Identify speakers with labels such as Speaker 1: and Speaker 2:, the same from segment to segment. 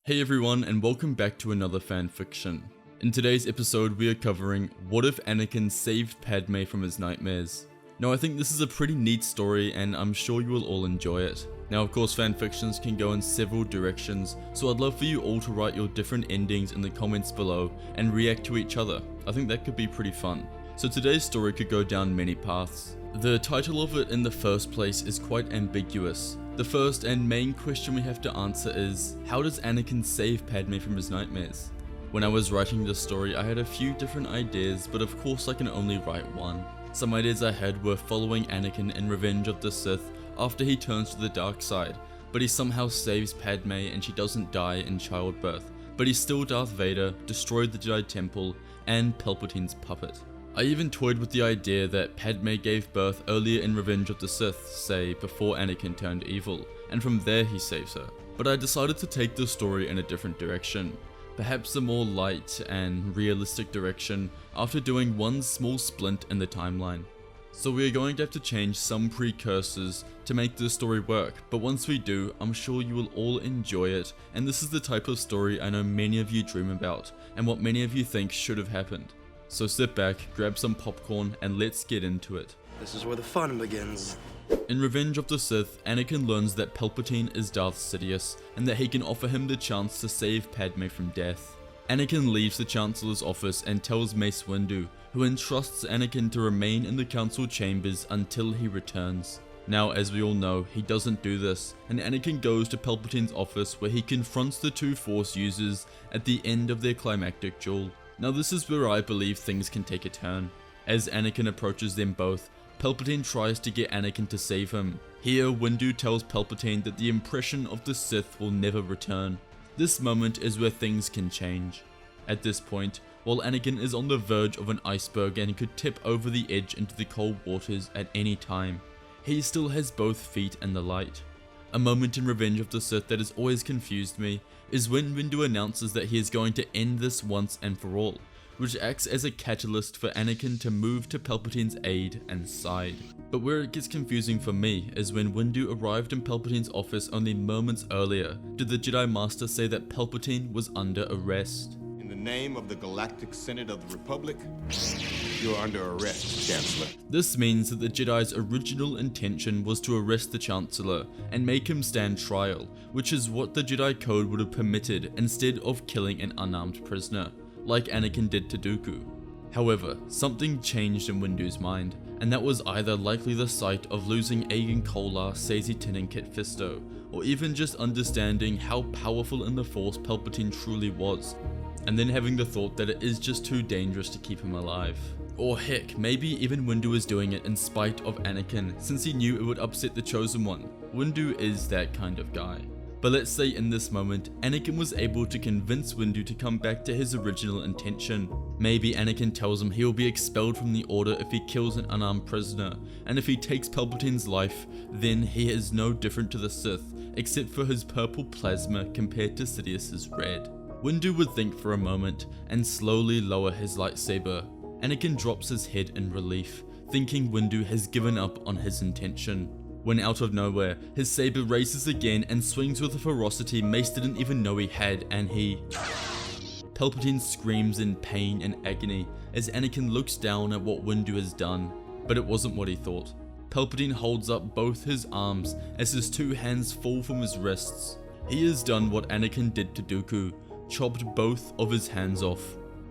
Speaker 1: Hey everyone, and welcome back to another fanfiction. In today's episode we are covering what if Anakin saved Padme from his nightmares. Now I think this is a pretty neat story and I'm sure you will all enjoy it. Now of course fanfictions can go in several directions, so I'd love for you all to write your different endings in the comments below and react to each other. I think that could be pretty fun. So today's story could go down many paths. The title of it in the first place is quite ambiguous. The first and main question we have to answer is, how does Anakin save Padme from his nightmares? When I was writing this story I had a few different ideas, but of course I can only write one. Some ideas I had were following Anakin in Revenge of the Sith after he turns to the dark side, but he somehow saves Padme and she doesn't die in childbirth, but he's still Darth Vader, destroyed the Jedi Temple, and Palpatine's puppet. I even toyed with the idea that Padme gave birth earlier in Revenge of the Sith, say before Anakin turned evil, and from there he saves her. But I decided to take the story in a different direction, perhaps a more light and realistic direction after doing one small splint in the timeline. So we are going to have to change some precursors to make this story work, but once we do, I'm sure you will all enjoy it, and this is the type of story I know many of you dream about, and what many of you think should have happened. So sit back, grab some popcorn, and let's get into it.
Speaker 2: This is where the fun begins.
Speaker 1: In Revenge of the Sith, Anakin learns that Palpatine is Darth Sidious, and that he can offer him the chance to save Padme from death. Anakin leaves the Chancellor's office and tells Mace Windu, who entrusts Anakin to remain in the Council chambers until he returns. Now, as we all know, he doesn't do this, and Anakin goes to Palpatine's office where he confronts the two Force users at the end of their climactic duel. Now this is where I believe things can take a turn. As Anakin approaches them both, Palpatine tries to get Anakin to save him. Here, Windu tells Palpatine that the impression of the Sith will never return. This moment is where things can change. At this point, while Anakin is on the verge of an iceberg and could tip over the edge into the cold waters at any time, he still has both feet in the light. A moment in Revenge of the Sith that has always confused me is when Windu announces that he is going to end this once and for all, which acts as a catalyst for Anakin to move to Palpatine's aid and side. But where it gets confusing for me is when Windu arrived in Palpatine's office only moments earlier, did the Jedi Master say that Palpatine was under arrest?
Speaker 3: In the name of the Galactic Senate of the Republic, you're under arrest, Chancellor.
Speaker 1: This means that the Jedi's original intention was to arrest the Chancellor and make him stand trial, which is what the Jedi Code would have permitted instead of killing an unarmed prisoner, like Anakin did to Dooku. However, something changed in Windu's mind, and that was either likely the sight of losing Aegon Kolar, Saesee Tiin and Kit Fisto, or even just understanding how powerful in the Force Palpatine truly was, and then having the thought that it is just too dangerous to keep him alive. Or heck, maybe even Windu is doing it in spite of Anakin, since he knew it would upset the Chosen One. Windu is that kind of guy. But let's say in this moment, Anakin was able to convince Windu to come back to his original intention. Maybe Anakin tells him he will be expelled from the Order if he kills an unarmed prisoner, and if he takes Palpatine's life, then he is no different to the Sith, except for his purple plasma compared to Sidious's red. Windu would think for a moment, and slowly lower his lightsaber. Anakin drops his head in relief, thinking Windu has given up on his intention. When out of nowhere, his saber raises again and swings with a ferocity Mace didn't even know he had, and he... Palpatine screams in pain and agony as Anakin looks down at what Windu has done, but it wasn't what he thought. Palpatine holds up both his arms as his two hands fall from his wrists. He has done what Anakin did to Dooku, chopped both of his hands off.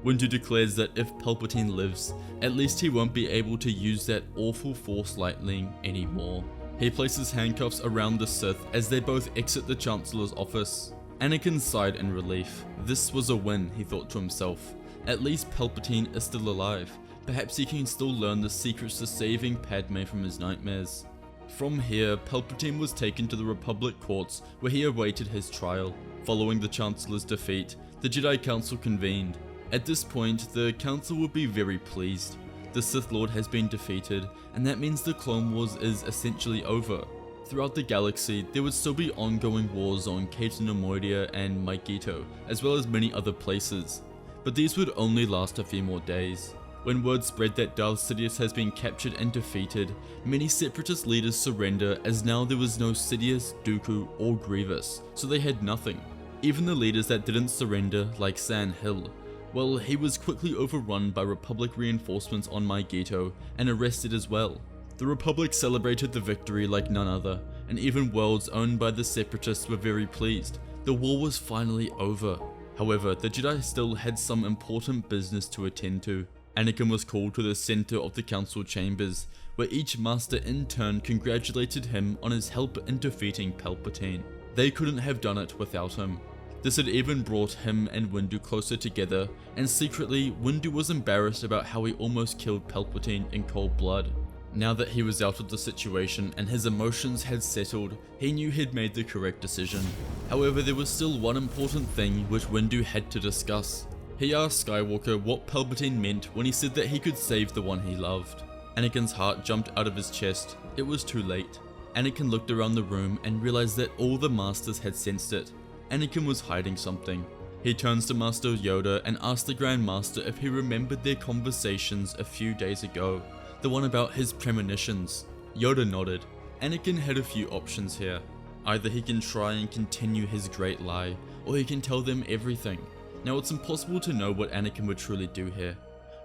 Speaker 1: Windu declares that if Palpatine lives, at least he won't be able to use that awful Force lightning anymore. He places handcuffs around the Sith as they both exit the Chancellor's office. Anakin sighed in relief. This was a win, he thought to himself. At least Palpatine is still alive. Perhaps he can still learn the secrets to saving Padme from his nightmares. From here, Palpatine was taken to the Republic courts where he awaited his trial. Following the Chancellor's defeat, the Jedi Council convened. At this point, the Council would be very pleased. The Sith Lord has been defeated, and that means the Clone Wars is essentially over. Throughout the galaxy, there would still be ongoing wars on Cato Nemoidia and Mygeeto, as well as many other places. But these would only last a few more days. When word spread that Darth Sidious has been captured and defeated, many separatist leaders surrender as now there was no Sidious, Dooku, or Grievous, so they had nothing. Even the leaders that didn't surrender, like San Hill, well, he was quickly overrun by Republic reinforcements on Maigito and arrested as well. The Republic celebrated the victory like none other, and even worlds owned by the Separatists were very pleased. The war was finally over. However, the Jedi still had some important business to attend to. Anakin was called to the center of the council chambers, where each master in turn congratulated him on his help in defeating Palpatine. They couldn't have done it without him. This had even brought him and Windu closer together, and secretly, Windu was embarrassed about how he almost killed Palpatine in cold blood. Now that he was out of the situation and his emotions had settled, he knew he'd made the correct decision. However, there was still one important thing which Windu had to discuss. He asked Skywalker what Palpatine meant when he said that he could save the one he loved. Anakin's heart jumped out of his chest. It was too late. Anakin looked around the room and realized that all the masters had sensed it. Anakin was hiding something. He turns to Master Yoda and asks the Grand Master if he remembered their conversations a few days ago, the one about his premonitions. Yoda nodded. Anakin had a few options here. Either he can try and continue his great lie, or he can tell them everything. Now it's impossible to know what Anakin would truly do here.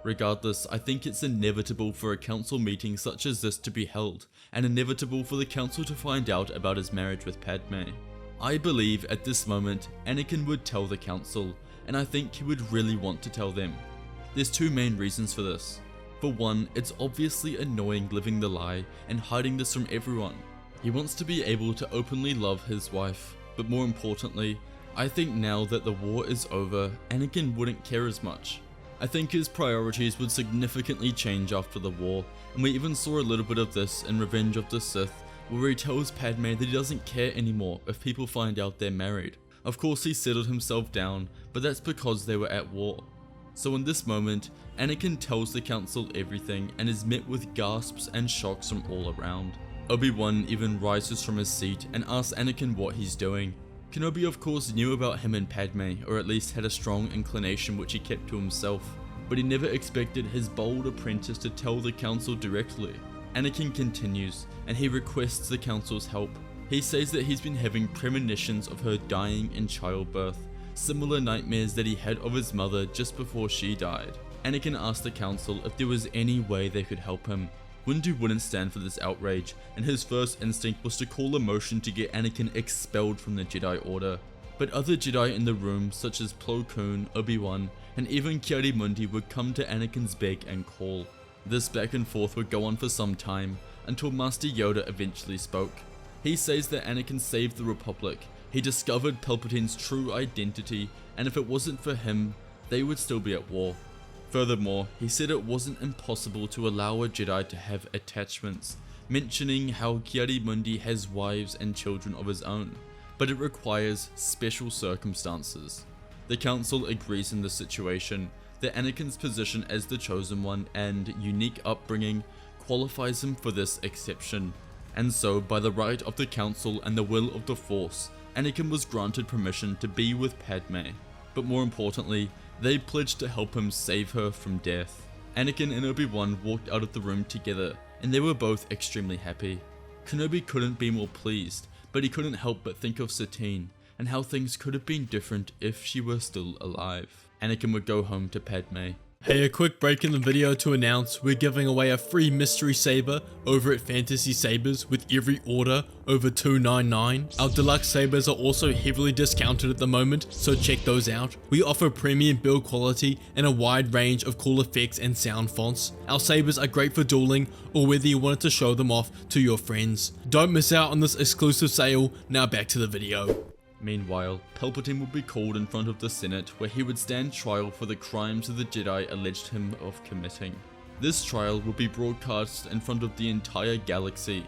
Speaker 1: Regardless, I think it's inevitable for a council meeting such as this to be held, and inevitable for the council to find out about his marriage with Padme. I believe at this moment, Anakin would tell the council, and I think he would really want to tell them. There's two main reasons for this. For one, it's obviously annoying living the lie and hiding this from everyone. He wants to be able to openly love his wife, but more importantly, I think now that the war is over, Anakin wouldn't care as much. I think his priorities would significantly change after the war, and we even saw a little bit of this in Revenge of the Sith, where he tells Padme that he doesn't care anymore if people find out they're married. Of course he settled himself down, but that's because they were at war. So in this moment, Anakin tells the council everything and is met with gasps and shocks from all around. Obi-Wan even rises from his seat and asks Anakin what he's doing. Kenobi of course knew about him and Padme, or at least had a strong inclination which he kept to himself, but he never expected his bold apprentice to tell the council directly. Anakin continues, and he requests the council's help. He says that he's been having premonitions of her dying in childbirth, similar nightmares that he had of his mother just before she died. Anakin asked the council if there was any way they could help him. Windu wouldn't stand for this outrage, and his first instinct was to call a motion to get Anakin expelled from the Jedi Order. But other Jedi in the room, such as Plo Koon, Obi-Wan, and even Ki-Adi-Mundi would come to Anakin's beck and call. This back and forth would go on for some time, until Master Yoda eventually spoke. He says that Anakin saved the Republic, he discovered Palpatine's true identity, and if it wasn't for him, they would still be at war. Furthermore, he said it wasn't impossible to allow a Jedi to have attachments, mentioning how Ki-Adi-Mundi has wives and children of his own, but it requires special circumstances. The council agrees in this situation, that Anakin's position as the Chosen One and unique upbringing qualifies him for this exception, and so by the right of the council and the will of the Force, Anakin was granted permission to be with Padme, but more importantly, they pledged to help him save her from death. Anakin and Obi-Wan walked out of the room together, and they were both extremely happy. Kenobi couldn't be more pleased, but he couldn't help but think of Satine, and how things could have been different if she were still alive. Anakin would go home to Padme.
Speaker 4: Hey, a quick break in the video to announce we're giving away a free mystery saber over at Fantasy Sabers with every order over $2.99. Our deluxe sabers are also heavily discounted at the moment, so check those out. We offer premium build quality and a wide range of cool effects and sound fonts. Our sabers are great for dueling or whether you wanted to show them off to your friends. Don't miss out on this exclusive sale. Now back to the video.
Speaker 1: Meanwhile, Palpatine would be called in front of the Senate where he would stand trial for the crimes the Jedi alleged him of committing. This trial would be broadcast in front of the entire galaxy.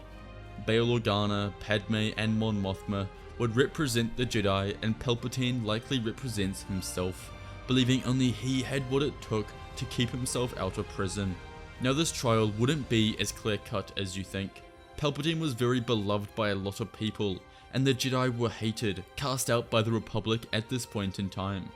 Speaker 1: Bail Organa, Padme and Mon Mothma would represent the Jedi, and Palpatine likely represents himself, believing only he had what it took to keep himself out of prison. Now this trial wouldn't be as clear-cut as you think. Palpatine was very beloved by a lot of people, and the Jedi were hated, cast out by the Republic at this point in time.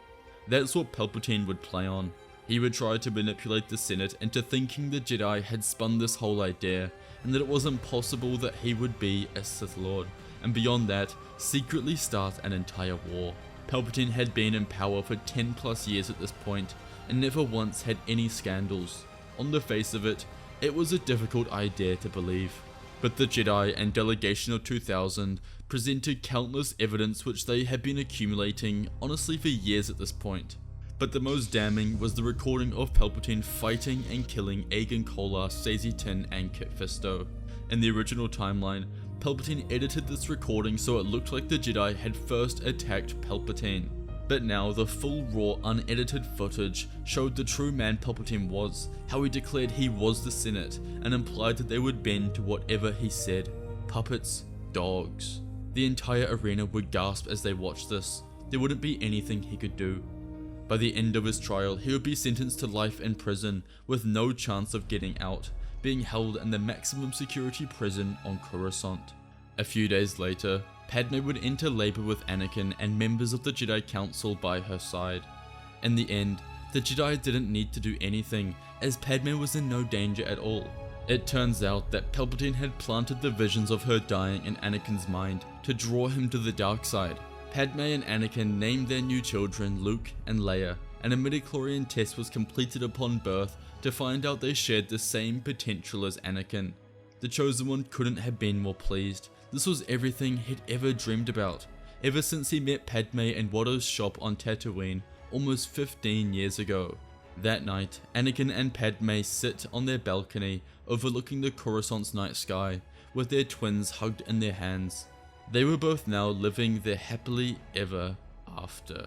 Speaker 1: That's what Palpatine would play on. He would try to manipulate the Senate into thinking the Jedi had spun this whole idea, and that it was impossible that he would be a Sith Lord, and beyond that, secretly start an entire war. Palpatine had been in power for 10 plus years at this point and never once had any scandals. On the face of it, it was a difficult idea to believe. But the Jedi and delegation of 2000 presented countless evidence which they had been accumulating honestly for years at this point. But the most damning was the recording of Palpatine fighting and killing Aegon Kolar, Saesee Tiin and Kit Fisto. In the original timeline, Palpatine edited this recording so it looked like the Jedi had first attacked Palpatine. But now the full raw unedited footage showed the true man Palpatine was, how he declared he was the Senate and implied that they would bend to whatever he said. Puppets, dogs. The entire arena would gasp as they watched this. There wouldn't be anything he could do. By the end of his trial, he would be sentenced to life in prison with no chance of getting out, being held in the maximum security prison on Coruscant. A few days later, Padme would enter labor with Anakin and members of the Jedi Council by her side. In the end, the Jedi didn't need to do anything, as Padme was in no danger at all. It turns out that Palpatine had planted the visions of her dying in Anakin's mind to draw him to the dark side. Padme and Anakin named their new children Luke and Leia, and a midichlorian test was completed upon birth to find out they shared the same potential as Anakin. The Chosen One couldn't have been more pleased. This was everything he'd ever dreamed about, ever since he met Padme in Watto's shop on Tatooine almost 15 years ago. That night, Anakin and Padme sit on their balcony overlooking the Coruscant's night sky, with their twins hugged in their hands. They were both now living their happily ever after.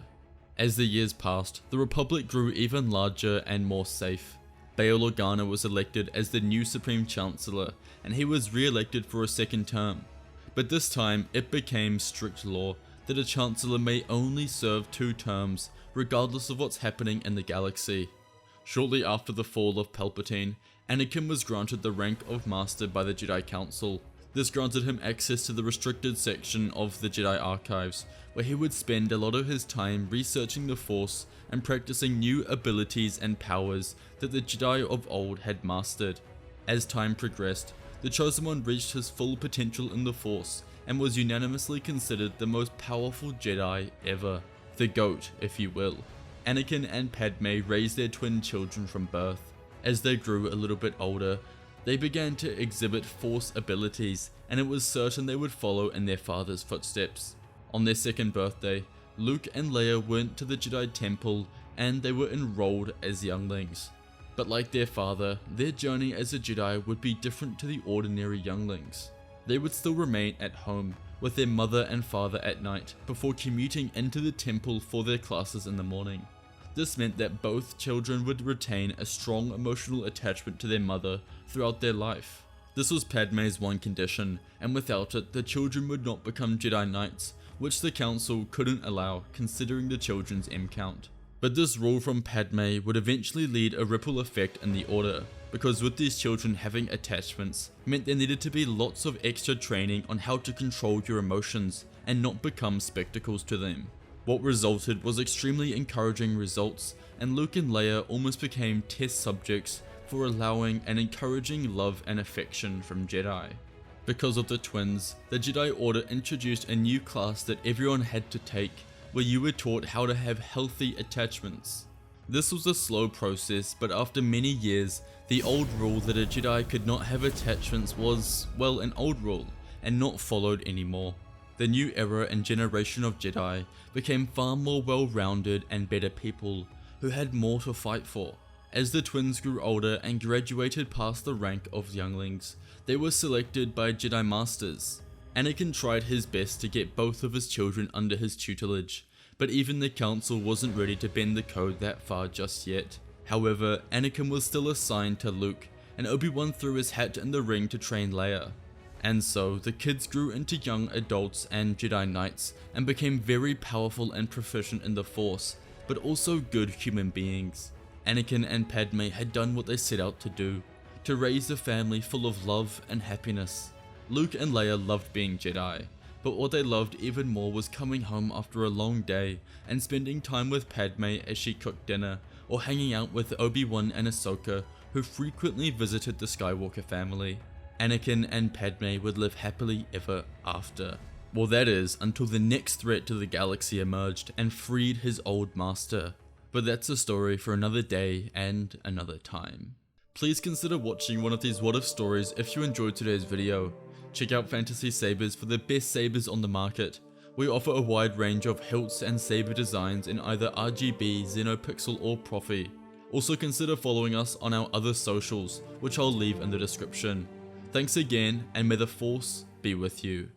Speaker 1: As the years passed, the Republic grew even larger and more safe. Bail Organa was elected as the new Supreme Chancellor, and he was re-elected for a second term. But this time, it became strict law that a Chancellor may only serve 2 terms, regardless of what's happening in the galaxy. Shortly after the fall of Palpatine, Anakin was granted the rank of Master by the Jedi Council. This granted him access to the restricted section of the Jedi Archives, where he would spend a lot of his time researching the Force and practicing new abilities and powers that the Jedi of old had mastered. As time progressed, the Chosen One reached his full potential in the Force and was unanimously considered the most powerful Jedi ever. The GOAT, if you will. Anakin and Padme raised their twin children from birth. As they grew a little bit older, they began to exhibit Force abilities, and it was certain they would follow in their father's footsteps. On their 2nd birthday, Luke and Leia went to the Jedi Temple and they were enrolled as younglings. But like their father, their journey as a Jedi would be different to the ordinary younglings. They would still remain at home with their mother and father at night before commuting into the temple for their classes in the morning. This meant that both children would retain a strong emotional attachment to their mother throughout their life. This was Padme's one condition, and without it, the children would not become Jedi Knights, which the Council couldn't allow considering the children's M count. But this rule from Padme would eventually lead a ripple effect in the Order, because with these children having attachments meant there needed to be lots of extra training on how to control your emotions and not become spectacles to them. What resulted was extremely encouraging results, and Luke and Leia almost became test subjects for allowing and encouraging love and affection from Jedi. Because of the twins, the Jedi Order introduced a new class that everyone had to take, where you were taught how to have healthy attachments. This was a slow process, but after many years, the old rule that a Jedi could not have attachments was, well, an old rule, and not followed anymore. The new era and generation of Jedi became far more well-rounded and better people, who had more to fight for. As the twins grew older and graduated past the rank of younglings, they were selected by Jedi Masters. Anakin tried his best to get both of his children under his tutelage, but even the Council wasn't ready to bend the code that far just yet. However, Anakin was still assigned to Luke, and Obi-Wan threw his hat in the ring to train Leia. And so, the kids grew into young adults and Jedi Knights, and became very powerful and proficient in the Force, but also good human beings. Anakin and Padme had done what they set out to do, to raise a family full of love and happiness. Luke and Leia loved being Jedi, but what they loved even more was coming home after a long day and spending time with Padme as she cooked dinner, or hanging out with Obi-Wan and Ahsoka, who frequently visited the Skywalker family. Anakin and Padme would live happily ever after. Well, that is, until the next threat to the galaxy emerged and freed his old master. But that's a story for another day and another time. Please consider watching one of these what if stories if you enjoyed today's video. Check out Fantasy Sabers for the best sabers on the market. We offer a wide range of hilts and saber designs in either RGB, Xenopixel or Profi. Also consider following us on our other socials, which I'll leave in the description. Thanks again, and may the Force be with you.